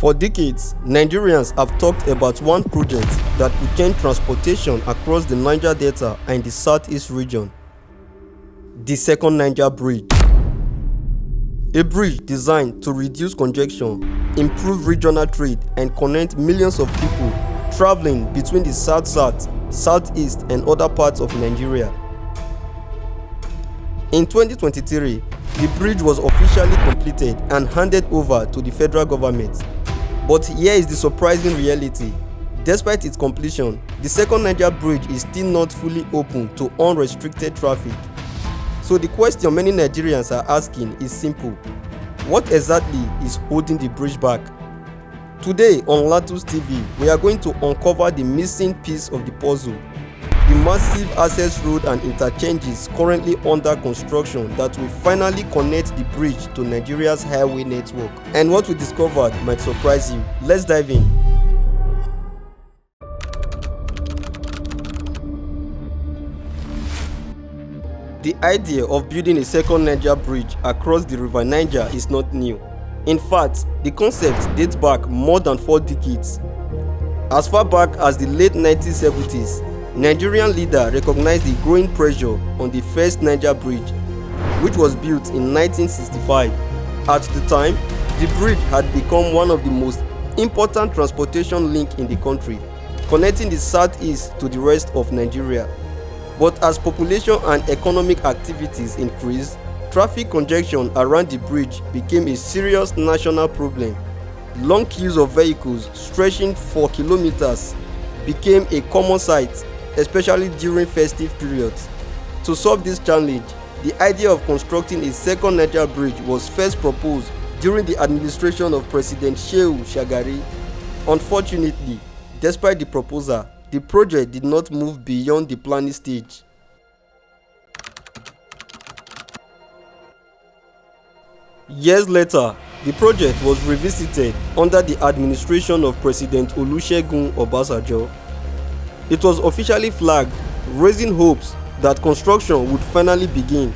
For decades, Nigerians have talked about one project that would change transportation across the Niger Delta and the southeast region: the Second Niger Bridge. A bridge designed to reduce congestion, improve regional trade, and connect millions of people traveling between the south-south, southeast, and other parts of Nigeria. In 2023, the bridge was officially completed and handed over to the federal government. But here is the surprising reality. Despite its completion, the Second Niger Bridge is still not fully open to unrestricted traffic. So the question many Nigerians are asking is simple: what exactly is holding the bridge back? Today on Lantus TV, we are going to uncover the missing piece of the puzzle: the massive access road and interchanges currently under construction that will finally connect the bridge to Nigeria's highway network. And what we discovered might surprise you. Let's dive in. The idea of building a second Niger bridge across the River Niger is not new. In fact, the concept dates back more than 4 decades. As far back as the late 1970s, Nigerian leaders recognized the growing pressure on the first Niger bridge, which was built in 1965. At the time, the bridge had become one of the most important transportation links in the country, connecting the southeast to the rest of Nigeria. But as population and economic activities increased, traffic congestion around the bridge became a serious national problem. Long queues of vehicles stretching for kilometers became a common sight, especially during festive periods. To solve this challenge, the idea of constructing a second Niger bridge was first proposed during the administration of President Shehu Shagari. Unfortunately, despite the proposal, the project did not move beyond the planning stage. Years later, the project was revisited under the administration of President Olusegun Obasanjo. It was officially flagged, raising hopes that construction would finally begin.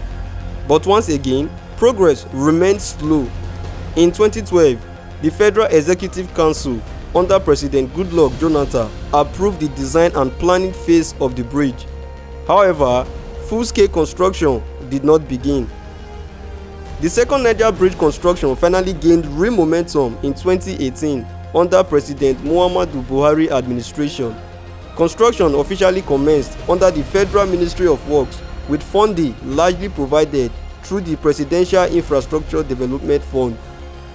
But once again, progress remained slow. In 2012, the Federal Executive Council under President Goodluck Jonathan approved the design and planning phase of the bridge. However, full-scale construction did not begin. The Second Niger Bridge construction finally gained real momentum in 2018 under President Muhammadu Buhari administration. Construction officially commenced under the Federal Ministry of Works, with funding largely provided through the Presidential Infrastructure Development Fund.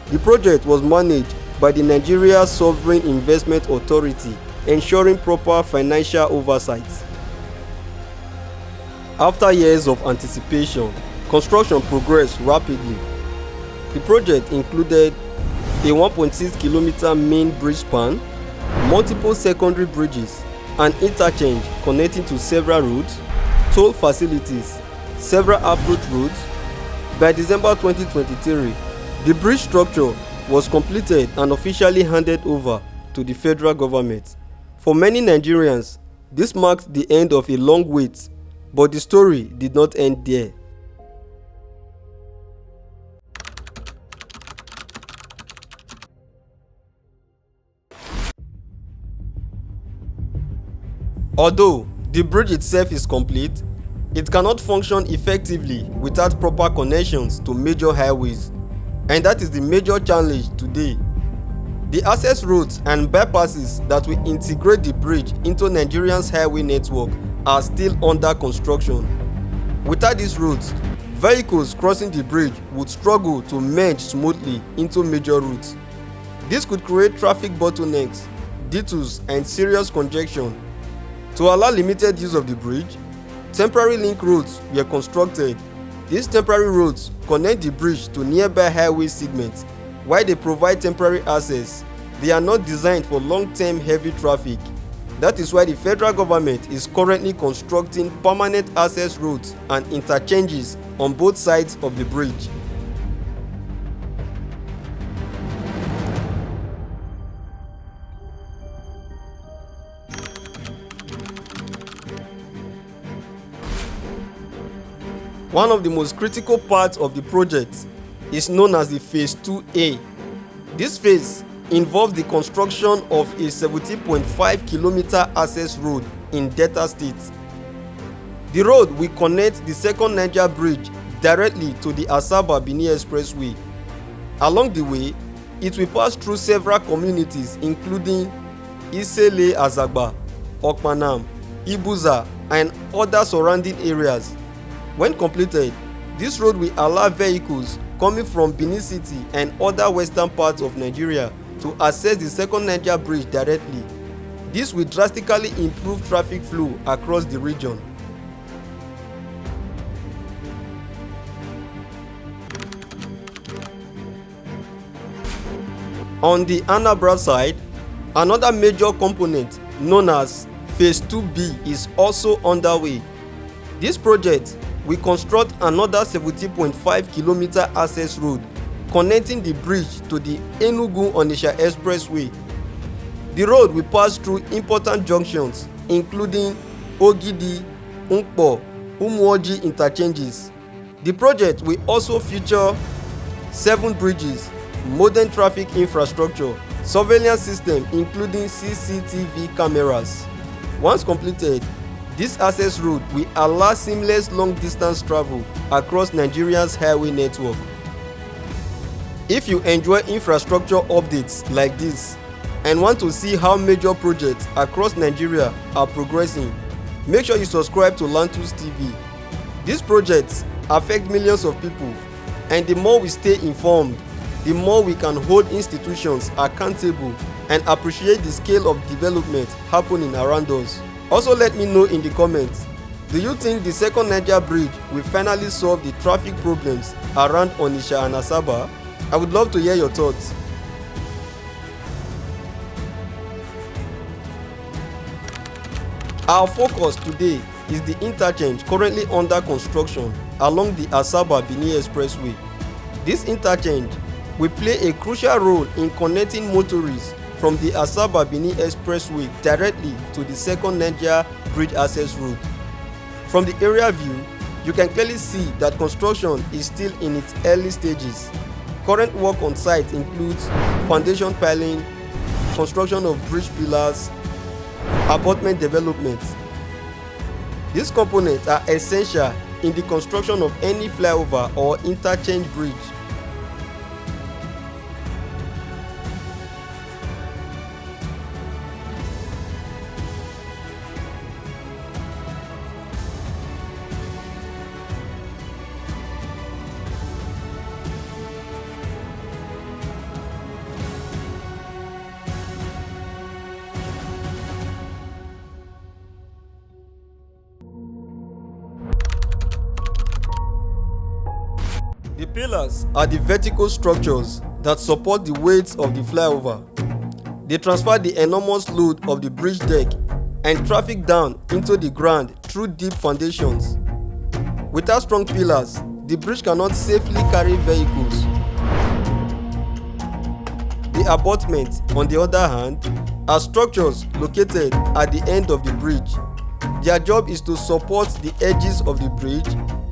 The project was managed by the Nigeria Sovereign Investment Authority, ensuring proper financial oversight. After years of anticipation, construction progressed rapidly. The project included a 1.6-kilometer main bridge span, multiple secondary bridges, an interchange connecting to several roads, toll facilities, several approach roads. By December 2023, the bridge structure was completed and officially handed over to the federal government. For many Nigerians, this marked the end of a long wait, but the story did not end there. Although the bridge itself is complete, it cannot function effectively without proper connections to major highways. And that is the major challenge today. The access roads and bypasses that will integrate the bridge into Nigeria's highway network are still under construction. Without these roads, vehicles crossing the bridge would struggle to merge smoothly into major routes. This could create traffic bottlenecks, detours, and serious congestion. To allow limited use of the bridge, temporary link roads were constructed. These temporary roads connect the bridge to nearby highway segments. While they provide temporary access, they are not designed for long-term heavy traffic. That is why the federal government is currently constructing permanent access roads and interchanges on both sides of the bridge. One of the most critical parts of the project is known as the Phase 2A. This phase involves the construction of a 17.5-kilometer access road in Delta State. The road will connect the Second Niger Bridge directly to the Asaba-Benin Expressway. Along the way, it will pass through several communities including Isele Azagba, Okpanam, Ibuza, and other surrounding areas. When completed, this road will allow vehicles coming from Benin City and other western parts of Nigeria to access the Second Niger Bridge directly. This will drastically improve traffic flow across the region. On the Anambra side, another major component known as Phase 2B is also underway. This project will construct another 17.5-kilometer access road connecting the bridge to the Enugu-Onitsha Expressway. The road will pass through important junctions including Ogidi, Nkpo, Umuoji interchanges. The project will also feature 7 bridges, modern traffic infrastructure, surveillance system including CCTV cameras. Once completed, this access road will allow seamless long-distance travel across Nigeria's highway network. If you enjoy infrastructure updates like this and want to see how major projects across Nigeria are progressing, make sure you subscribe to Lantus TV. These projects affect millions of people, and the more we stay informed, the more we can hold institutions accountable and appreciate the scale of development happening around us. Also, let me know in the comments, do you think the Second Niger Bridge will finally solve the traffic problems around Onitsha and Asaba? I would love to hear your thoughts. Our focus today is the interchange currently under construction along the Asaba-Benin Expressway. This interchange will play a crucial role in connecting motorists from the Asaba-Benin Expressway directly to the Second Niger Bridge access road. From the aerial view, you can clearly see that construction is still in its early stages. Current work on site includes foundation piling, construction of bridge pillars, abutment development. These components are essential in the construction of any flyover or interchange bridge. The pillars are the vertical structures that support the weights of the flyover. They transfer the enormous load of the bridge deck and traffic down into the ground through deep foundations. Without strong pillars, the bridge cannot safely carry vehicles. The abutments, on the other hand, are structures located at the end of the bridge. Their job is to support the edges of the bridge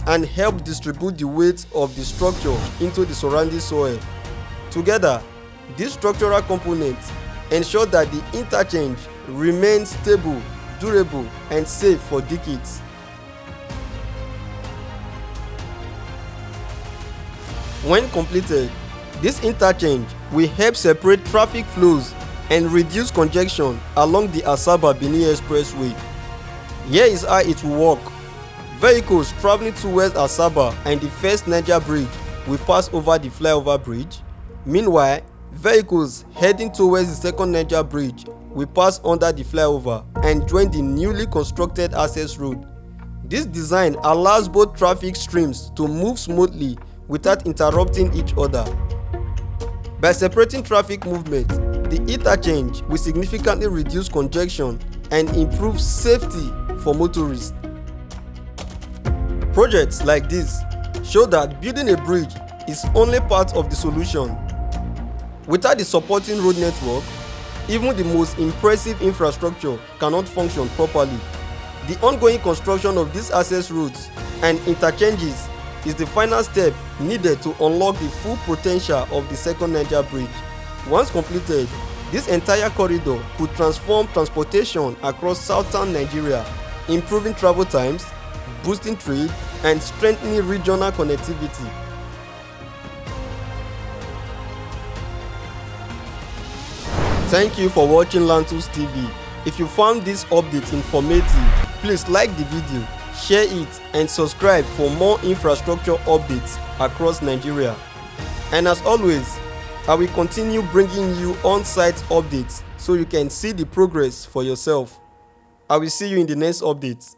and help distribute the weight of the structure into the surrounding soil. Together, these structural components ensure that the interchange remains stable, durable, and safe for decades. When completed, this interchange will help separate traffic flows and reduce congestion along the Asaba-Benin Expressway. Here is how it will work. Vehicles traveling towards Asaba and the First Niger Bridge will pass over the flyover bridge. Meanwhile, vehicles heading towards the Second Niger Bridge will pass under the flyover and join the newly constructed access road. This design allows both traffic streams to move smoothly without interrupting each other. By separating traffic movement, the interchange will significantly reduce congestion and improve safety for motorists. Projects like this show that building a bridge is only part of the solution. Without the supporting road network, even the most impressive infrastructure cannot function properly. The ongoing construction of these access roads and interchanges is the final step needed to unlock the full potential of the Second Niger Bridge. Once completed, this entire corridor could transform transportation across southern Nigeria, improving travel times, boosting trade, and strengthening regional connectivity. Thank you for watching Lantus TV. If you found this update informative, please like the video, share it, and subscribe for more infrastructure updates across Nigeria. And as always, I will continue bringing you on-site updates so you can see the progress for yourself. I will see you in the next update.